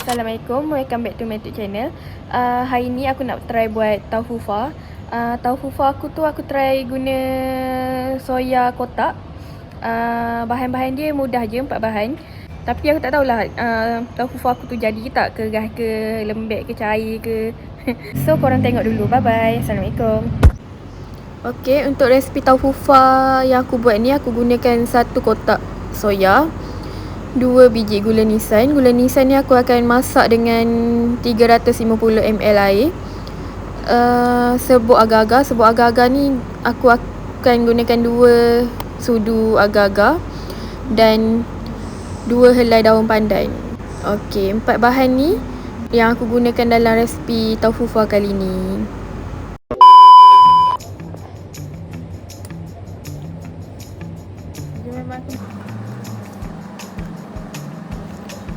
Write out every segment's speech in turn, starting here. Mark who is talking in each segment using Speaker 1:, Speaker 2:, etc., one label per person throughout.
Speaker 1: Assalamualaikum, welcome back to my YouTube channel. Hari ni aku nak try buat tahu fufa. Tahu fufa aku tu aku try guna soya kotak. Bahan-bahan dia mudah je, 4 bahan. Tapi aku tak tahulah tahu fufa aku tu jadi ke tak, keras ke, lembek ke, cair ke. So korang tengok dulu. Bye bye. Assalamualaikum. Okay, untuk resipi tahu fufa yang aku buat ni, aku gunakan 1 kotak soya, 2 biji gula nisan. Gula nisan ni aku akan masak dengan 350 ml air. Serbuk agar-agar. Serbuk agar-agar ni aku akan gunakan 2 sudu agar-agar dan 2 helai daun pandan. Okey, 4 bahan ni yang aku gunakan dalam resipi tahu fufa kali ni.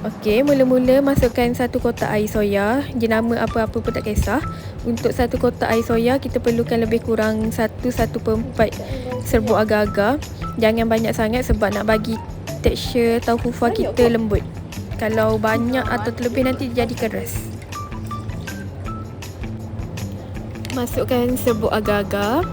Speaker 1: Okey, mula-mula masukkan 1 kotak air soya. Jenama apa-apa pun tak kisah. Untuk 1 kotak air soya, kita perlukan lebih kurang 1/4 serbuk agar-agar. Jangan banyak sangat sebab nak bagi tekstur tahu fufa kita lembut. Kalau banyak atau terlebih nanti jadi keras. Masukkan serbuk agar-agar.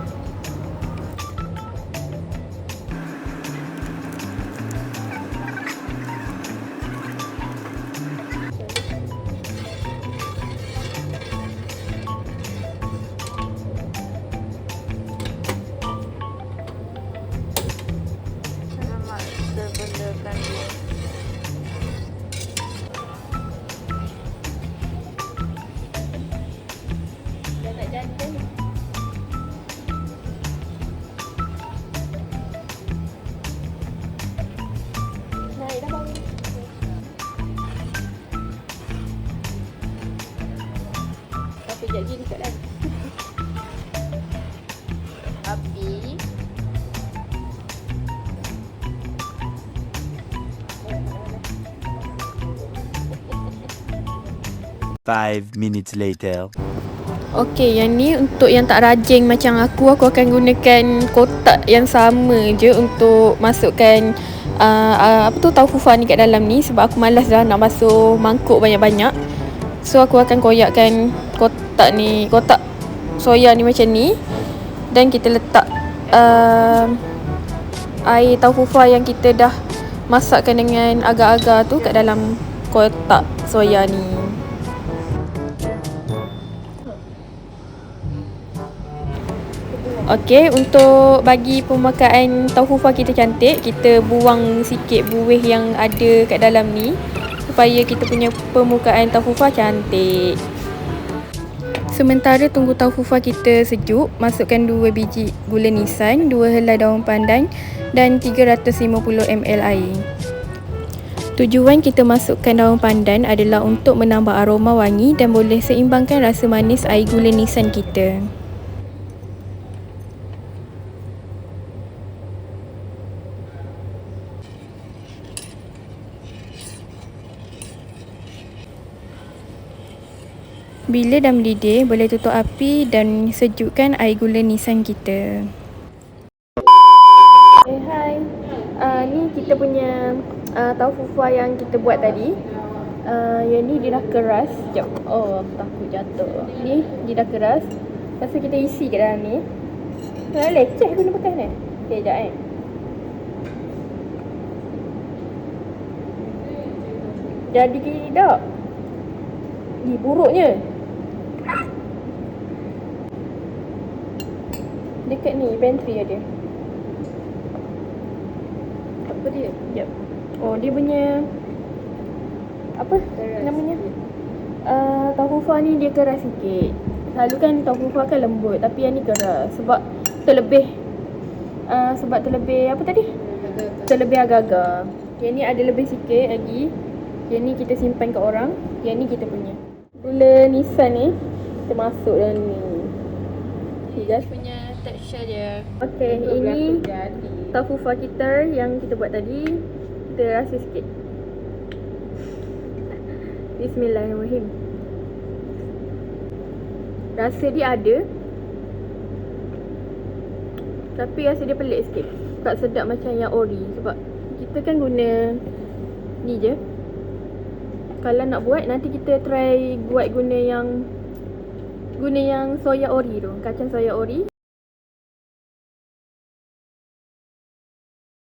Speaker 1: Sekejap je dekat lagi. Api.
Speaker 2: Five minutes later.
Speaker 1: Okey, yang ni untuk yang tak rajin macam aku akan gunakan kotak yang sama je untuk masukkan tahu fufa ni kat dalam ni, sebab aku malas dah nak basuh mangkuk banyak-banyak. So aku akan koyakkan kotak soya ni macam ni, dan kita letak air tahu fufa yang kita dah masakkan dengan agar-agar tu kat dalam kotak soya ni. Okey, untuk bagi pemakaan tahu fufa kita cantik, kita buang sikit buih yang ada kat dalam ni supaya kita punya permukaan tahu fufa cantik. Sementara tunggu tahu fufa kita sejuk, masukkan 2 biji gula nisan, 2 helai daun pandan dan 350 ml air. Tujuan kita masukkan daun pandan adalah untuk menambah aroma wangi dan boleh seimbangkan rasa manis air gula nisan kita. Bila dah mendidih, boleh tutup api dan sejukkan air gula nisan kita. Hai. Ni kita punya tahu fufa yang kita buat tadi. Yang ni dia dah keras. Sekejap. Oh, aku takut jatuh. Ni dia dah keras. Lepas tu kita isi kat dalam ni. Leceh guna bekas ni. Okay, sekejap Jadi ke tak? Ni buruknya. Dekat ni pantry ada. Apa dia? Jap. Oh, dia punya apa keras namanya? Tahu fufa ni dia keras sikit. Selalu kan tahu fufa kan lembut, tapi yang ni keras sebab terlebih apa tadi? Terlebih agar-agar. Yang ni ada lebih sikit lagi. Yang ni kita simpan kat orang. Yang ni kita punya. Gula nisan ni kita masuk dalam ni. Okay guys, punya tekstur dia. Okay, ini tahu fufa kita yang kita buat tadi. Kita rasa sikit. Bismillahirrahmanirrahim. Rasa dia ada, tapi rasa dia pelik sikit. Tak sedap macam yang ori. Sebab kita kan guna ni je. Kalau nak buat, nanti kita try buat guna yang soya ori tu, kacang soya ori.